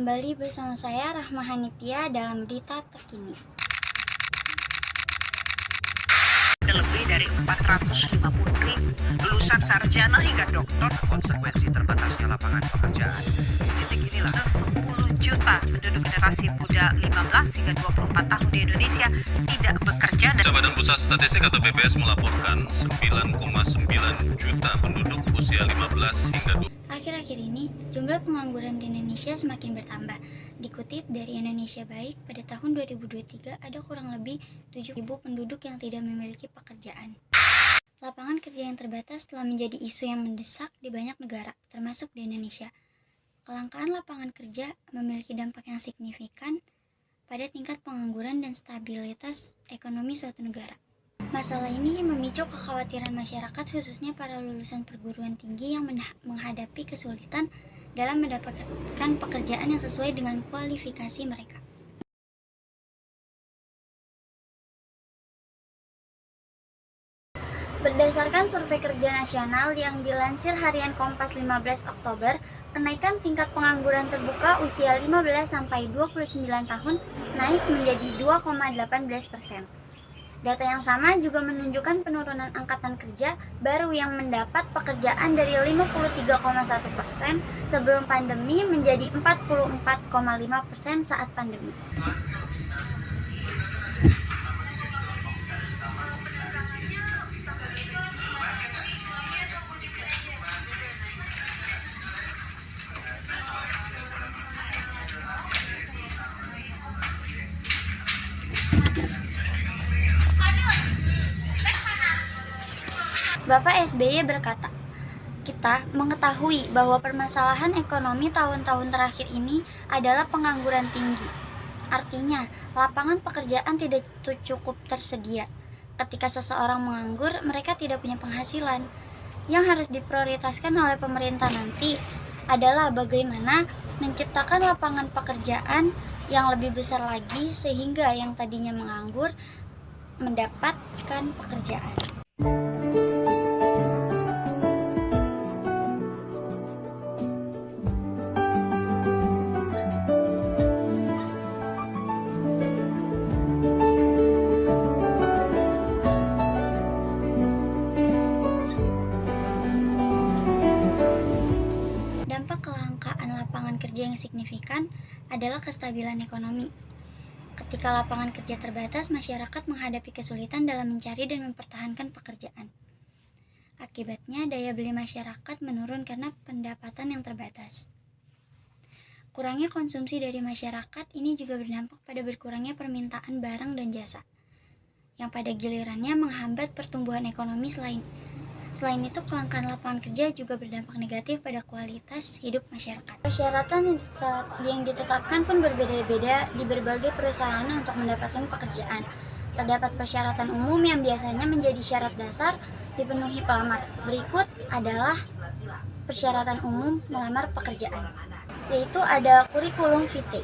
Kembali bersama saya Rahma Hanifia dalam Berita Terkini. Ada lebih dari 450.000 lulusan sarjana hingga doktor. Konsekuensi terbatasnya lapangan pekerjaan. Di titik inilah 10 juta penduduk generasi muda 15 hingga 24 tahun di Indonesia tidak bekerja. Badan Pusat Statistik atau BPS melaporkan 9,9 juta penduduk usia 15 hingga 20. Akhir-akhir ini, jumlah pengangguran di Indonesia semakin bertambah. Dikutip dari Indonesia Baik, pada tahun 2023 ada kurang lebih 7.000 penduduk yang tidak memiliki pekerjaan. Lapangan kerja yang terbatas telah menjadi isu yang mendesak di banyak negara, termasuk di Indonesia. Kelangkaan lapangan kerja memiliki dampak yang signifikan pada tingkat pengangguran dan stabilitas ekonomi suatu negara. Masalah ini memicu kekhawatiran masyarakat, khususnya para lulusan perguruan tinggi yang menghadapi kesulitan dalam mendapatkan pekerjaan yang sesuai dengan kualifikasi mereka. Berdasarkan survei kerja nasional yang dilansir harian Kompas 15 Oktober, kenaikan tingkat pengangguran terbuka usia 15-29 tahun naik menjadi 2,18%. Data yang sama juga menunjukkan penurunan angkatan kerja baru yang mendapat pekerjaan dari 53,1% sebelum pandemi menjadi 44,5% saat pandemi. Bapak SBY berkata, "Kita mengetahui bahwa permasalahan ekonomi tahun-tahun terakhir ini adalah pengangguran tinggi. Artinya, lapangan pekerjaan tidak cukup tersedia. Ketika seseorang menganggur, mereka tidak punya penghasilan. Yang harus diprioritaskan oleh pemerintah nanti adalah bagaimana menciptakan lapangan pekerjaan yang lebih besar lagi sehingga yang tadinya menganggur mendapatkan pekerjaan." Dampak kelangkaan lapangan kerja yang signifikan adalah kestabilan ekonomi. Ketika lapangan kerja terbatas, masyarakat menghadapi kesulitan dalam mencari dan mempertahankan pekerjaan. Akibatnya, daya beli masyarakat menurun karena pendapatan yang terbatas. Kurangnya konsumsi dari masyarakat ini juga berdampak pada berkurangnya permintaan barang dan jasa, yang pada gilirannya menghambat pertumbuhan ekonomi. Selain itu, kelangkaan lapangan kerja juga berdampak negatif pada kualitas hidup masyarakat. Persyaratan yang ditetapkan pun berbeda-beda di berbagai perusahaan untuk mendapatkan pekerjaan. Terdapat persyaratan umum yang biasanya menjadi syarat dasar dipenuhi pelamar. Berikut adalah persyaratan umum melamar pekerjaan, yaitu ada kurikulum vitae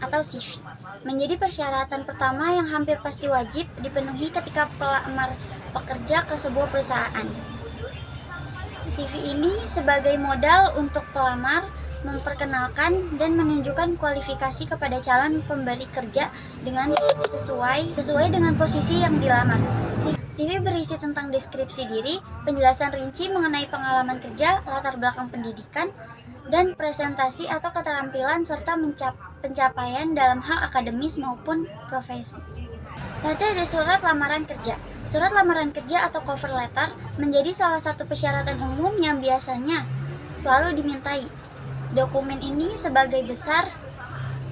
atau CV. Menjadi persyaratan pertama yang hampir pasti wajib dipenuhi ketika pelamar pekerja ke sebuah perusahaan. CV ini sebagai modal untuk pelamar memperkenalkan dan menunjukkan kualifikasi kepada calon pemberi kerja dengan sesuai dengan posisi yang dilamar. CV berisi tentang deskripsi diri, penjelasan rinci mengenai pengalaman kerja, latar belakang pendidikan, dan presentasi atau keterampilan serta pencapaian dalam hal akademis maupun profesi. Nanti ada surat lamaran kerja. Surat lamaran kerja atau cover letter menjadi salah satu persyaratan umum yang biasanya selalu dimintai. Dokumen ini sebagai besar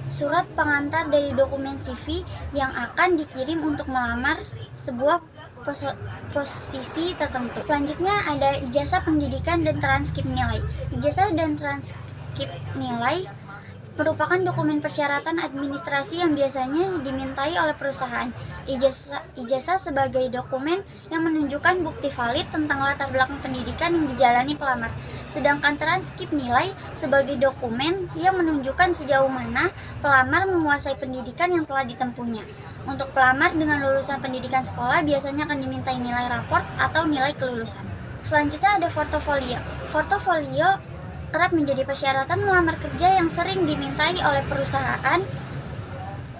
surat pengantar dari dokumen CV yang akan dikirim untuk melamar sebuah posisi tertentu. Selanjutnya ada ijazah pendidikan dan transkrip nilai. Ijazah dan transkrip nilai merupakan dokumen persyaratan administrasi yang biasanya dimintai oleh perusahaan. Ijazah sebagai dokumen yang menunjukkan bukti valid tentang latar belakang pendidikan yang dijalani pelamar. Sedangkan transkrip nilai sebagai dokumen yang menunjukkan sejauh mana pelamar menguasai pendidikan yang telah ditempuhnya. Untuk pelamar dengan lulusan pendidikan sekolah biasanya akan dimintai nilai raport atau nilai kelulusan. Selanjutnya ada portofolio. Portofolio kerap menjadi persyaratan melamar kerja yang sering dimintai oleh perusahaan,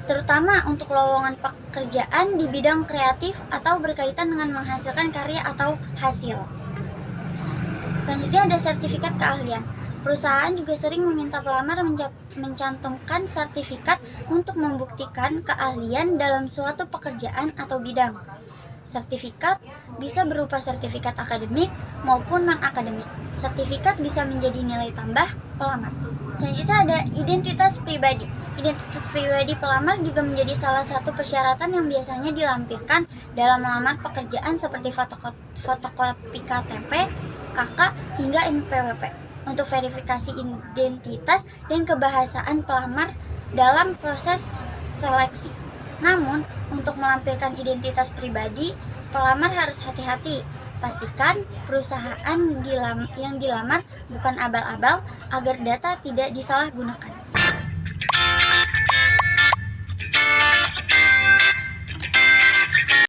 terutama untuk lowongan pekerjaan di bidang kreatif atau berkaitan dengan menghasilkan karya atau hasil. Selanjutnya ada sertifikat keahlian. Perusahaan juga sering meminta pelamar mencantumkan sertifikat untuk membuktikan keahlian dalam suatu pekerjaan atau bidang. Sertifikat bisa berupa sertifikat akademik maupun non-akademik. Sertifikat bisa menjadi nilai tambah pelamar. Selanjutnya ada identitas pribadi. Identitas pribadi pelamar juga menjadi salah satu persyaratan yang biasanya dilampirkan dalam melamar pekerjaan seperti fotokopi KTP, KK, hingga NPWP untuk verifikasi identitas dan kebahasaan pelamar dalam proses seleksi. Namun, untuk melampirkan identitas pribadi, pelamar harus hati-hati. Pastikan perusahaan yang dilamar bukan abal-abal agar data tidak disalahgunakan.